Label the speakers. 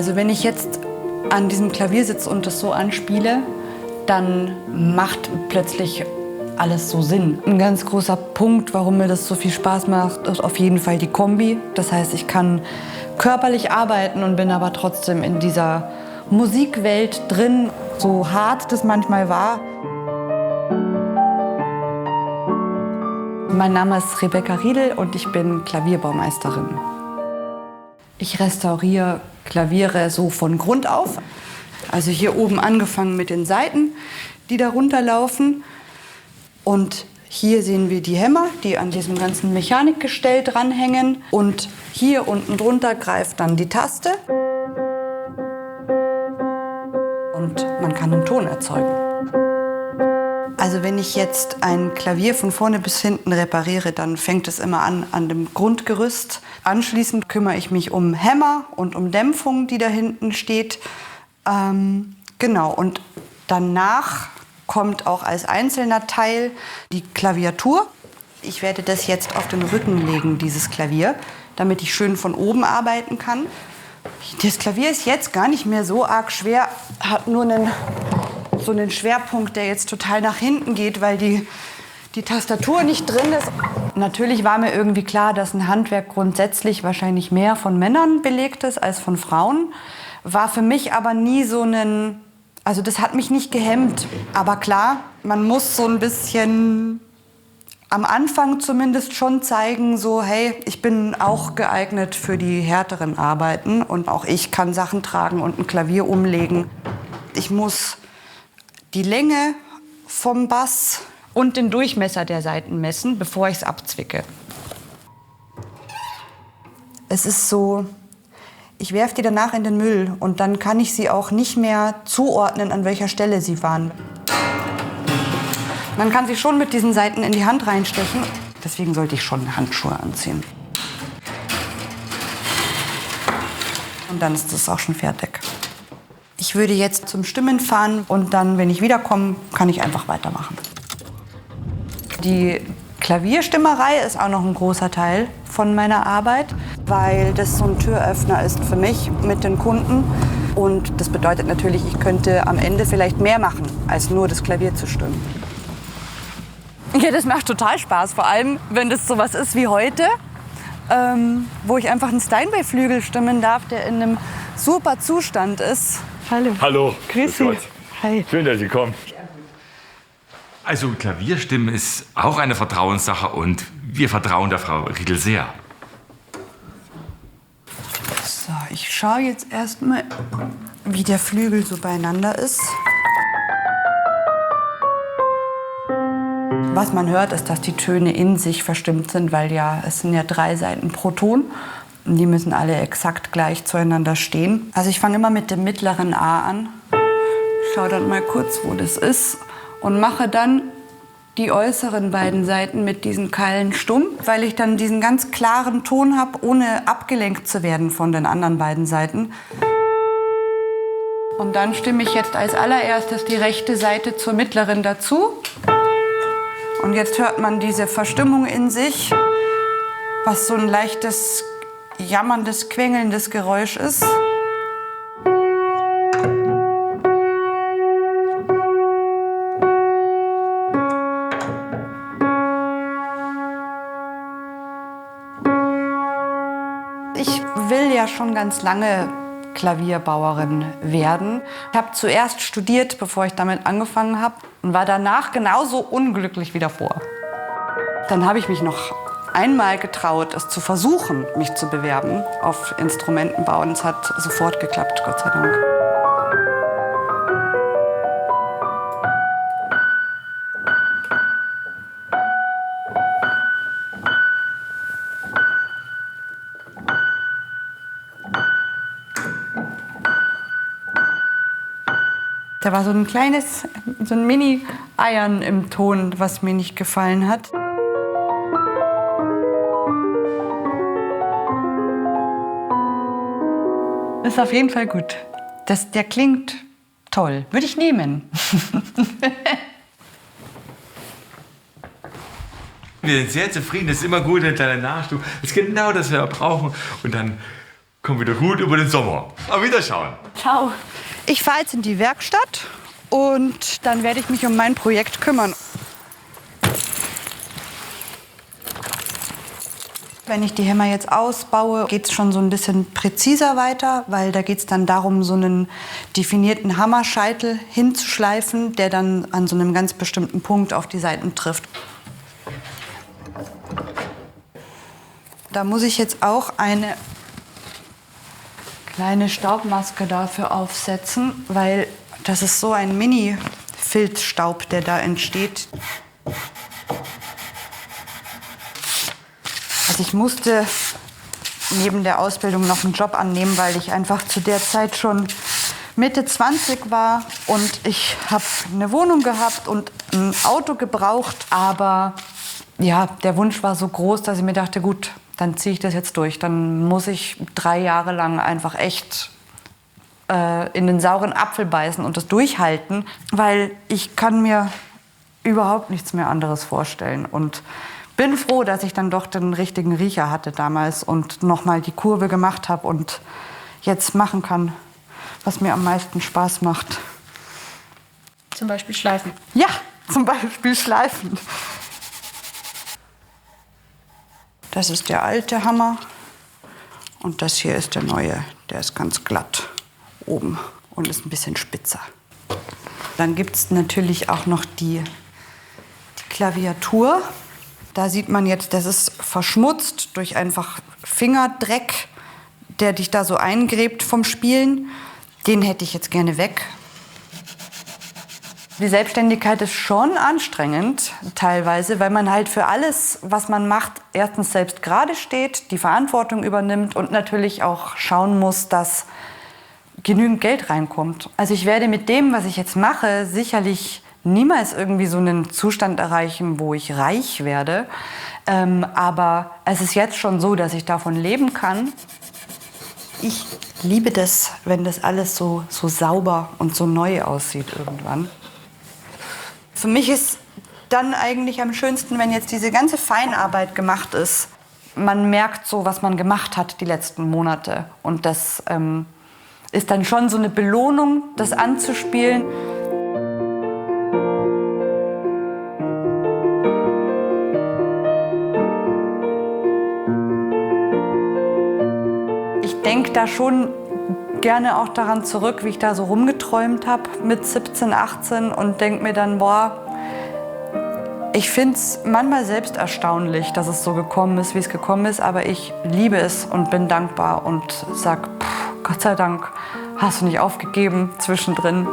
Speaker 1: Also wenn ich jetzt an diesem Klavier sitze und das so anspiele, dann macht plötzlich alles so Sinn. Ein ganz großer Punkt, warum mir das so viel Spaß macht, ist auf jeden Fall die Kombi. Das heißt, ich kann körperlich arbeiten und bin aber trotzdem in dieser Musikwelt drin, so hart das manchmal war. Mein Name ist Rebecca Riedel und ich bin Klavierbaumeisterin. Ich restauriere Klaviere so von Grund auf. Also hier oben angefangen mit den Saiten, die da runterlaufen. Und hier sehen wir die Hämmer, die an diesem ganzen Mechanikgestell dranhängen. Und hier unten drunter greift dann die Taste. Und man kann einen Ton erzeugen. Also wenn ich jetzt ein Klavier von vorne bis hinten repariere, dann fängt es immer an dem Grundgerüst. Anschließend kümmere ich mich um Hämmer und um Dämpfung, die da hinten steht. Genau, und danach kommt auch als einzelner Teil die Klaviatur. Ich werde das jetzt auf den Rücken legen, dieses Klavier, damit ich schön von oben arbeiten kann. Das Klavier ist jetzt gar nicht mehr so arg schwer, hat nur so einen Schwerpunkt, der jetzt total nach hinten geht, weil die Tastatur nicht drin ist. Natürlich war mir irgendwie klar, dass ein Handwerk grundsätzlich wahrscheinlich mehr von Männern belegt ist als von Frauen. War für mich aber nie so also das hat mich nicht gehemmt. Aber klar, man muss so ein bisschen am Anfang zumindest schon zeigen, so hey, ich bin auch geeignet für die härteren Arbeiten und auch ich kann Sachen tragen und ein Klavier umlegen. Ich muss die Länge vom Bass und den Durchmesser der Saiten messen, bevor ich es abzwicke. Es ist so, ich werfe die danach in den Müll und dann kann ich sie auch nicht mehr zuordnen, an welcher Stelle sie waren. Man kann sie schon mit diesen Saiten in die Hand reinstechen. Deswegen sollte ich schon Handschuhe anziehen. Und dann ist das auch schon fertig. Ich würde jetzt zum Stimmen fahren und dann, wenn ich wiederkomme, kann ich einfach weitermachen. Die Klavierstimmerei ist auch noch ein großer Teil von meiner Arbeit, weil das so ein Türöffner ist für mich mit den Kunden. Und das bedeutet natürlich, ich könnte am Ende vielleicht mehr machen, als nur das Klavier zu stimmen. Ja, das macht total Spaß, vor allem wenn das sowas ist wie heute, wo ich einfach einen Steinway-Flügel stimmen darf, der in einem super Zustand ist. Hallo.
Speaker 2: Hallo.
Speaker 1: Grüß Sie. Hi.
Speaker 2: Schön, dass Sie kommen. Also Klavierstimmen ist auch eine Vertrauenssache und wir vertrauen der Frau Riedel sehr.
Speaker 1: So, ich schaue jetzt erstmal, wie der Flügel so beieinander ist. Was man hört, ist, dass die Töne in sich verstimmt sind, weil es sind ja 3 Saiten pro Ton. Und die müssen alle exakt gleich zueinander stehen. Also ich fange immer mit dem mittleren A an, schaue dann mal kurz, wo das ist und mache dann die äußeren beiden Saiten mit diesen Keilen stumm, weil ich dann diesen ganz klaren Ton habe, ohne abgelenkt zu werden von den anderen beiden Saiten. Und dann stimme ich jetzt als allererstes die rechte Seite zur mittleren dazu. Und jetzt hört man diese Verstimmung in sich, was so ein leichtes, jammerndes, quengelndes Geräusch ist. Ich will ja schon ganz lange Klavierbauerin werden. Ich habe zuerst studiert, bevor ich damit angefangen habe, und war danach genauso unglücklich wie davor. Dann habe ich mich noch einmal getraut, es zu versuchen, mich zu bewerben auf Instrumentenbau. Und es hat sofort geklappt, Gott sei Dank. Da war so ein Mini-Eiern im Ton, was mir nicht gefallen hat. Ist auf jeden Fall gut. Der klingt toll. Würde ich nehmen.
Speaker 2: Wir sind sehr zufrieden, das ist immer gut, eine kleine Nachstufe. Das ist genau das, was wir brauchen. Und dann Komm wieder gut über den Sommer. Auf Wiederschauen.
Speaker 1: Ciao. Ich fahre jetzt in die Werkstatt und dann werde ich mich um mein Projekt kümmern. Wenn ich die Hämmer jetzt ausbaue, geht es schon so ein bisschen präziser weiter, weil da geht es dann darum, so einen definierten Hammerscheitel hinzuschleifen, der dann an so einem ganz bestimmten Punkt auf die Saiten trifft. Da muss ich jetzt auch eine kleine Staubmaske dafür aufsetzen, weil das ist so ein Mini-Filzstaub, der da entsteht. Also ich musste neben der Ausbildung noch einen Job annehmen, weil ich einfach zu der Zeit schon Mitte 20 war und ich habe eine Wohnung gehabt und ein Auto gebraucht. Aber ja, der Wunsch war so groß, dass ich mir dachte, gut, dann ziehe ich das jetzt durch. Dann muss ich 3 Jahre lang einfach echt in den sauren Apfel beißen und das durchhalten, weil ich kann mir überhaupt nichts mehr anderes vorstellen. Und bin froh, dass ich dann doch den richtigen Riecher hatte damals und nochmal die Kurve gemacht habe und jetzt machen kann, was mir am meisten Spaß macht.
Speaker 3: Zum Beispiel schleifen.
Speaker 1: Ja, zum Beispiel schleifen. Das ist der alte Hammer und das hier ist der neue. Der ist ganz glatt oben und ist ein bisschen spitzer. Dann gibt es natürlich auch noch die Klaviatur. Da sieht man jetzt, das ist verschmutzt durch einfach Fingerdreck, der dich da so eingräbt vom Spielen. Den hätte ich jetzt gerne weg. Die Selbstständigkeit ist schon anstrengend teilweise, weil man halt für alles, was man macht, erstens selbst gerade steht, die Verantwortung übernimmt und natürlich auch schauen muss, dass genügend Geld reinkommt. Also ich werde mit dem, was ich jetzt mache, sicherlich niemals irgendwie so einen Zustand erreichen, wo ich reich werde. Aber es ist jetzt schon so, dass ich davon leben kann. Ich liebe das, wenn das alles so sauber und so neu aussieht irgendwann. Für mich ist dann eigentlich am schönsten, wenn jetzt diese ganze Feinarbeit gemacht ist. Man merkt so, was man gemacht hat die letzten Monate. Und das ist dann schon so eine Belohnung, das anzuspielen. Ich denke da schon gerne auch daran zurück, wie ich da so rumgeträumt habe mit 17, 18 und denke mir dann, boah, ich finde es manchmal selbst erstaunlich, dass es so gekommen ist, wie es gekommen ist, aber ich liebe es und bin dankbar und sage, Gott sei Dank hast du nicht aufgegeben zwischendrin.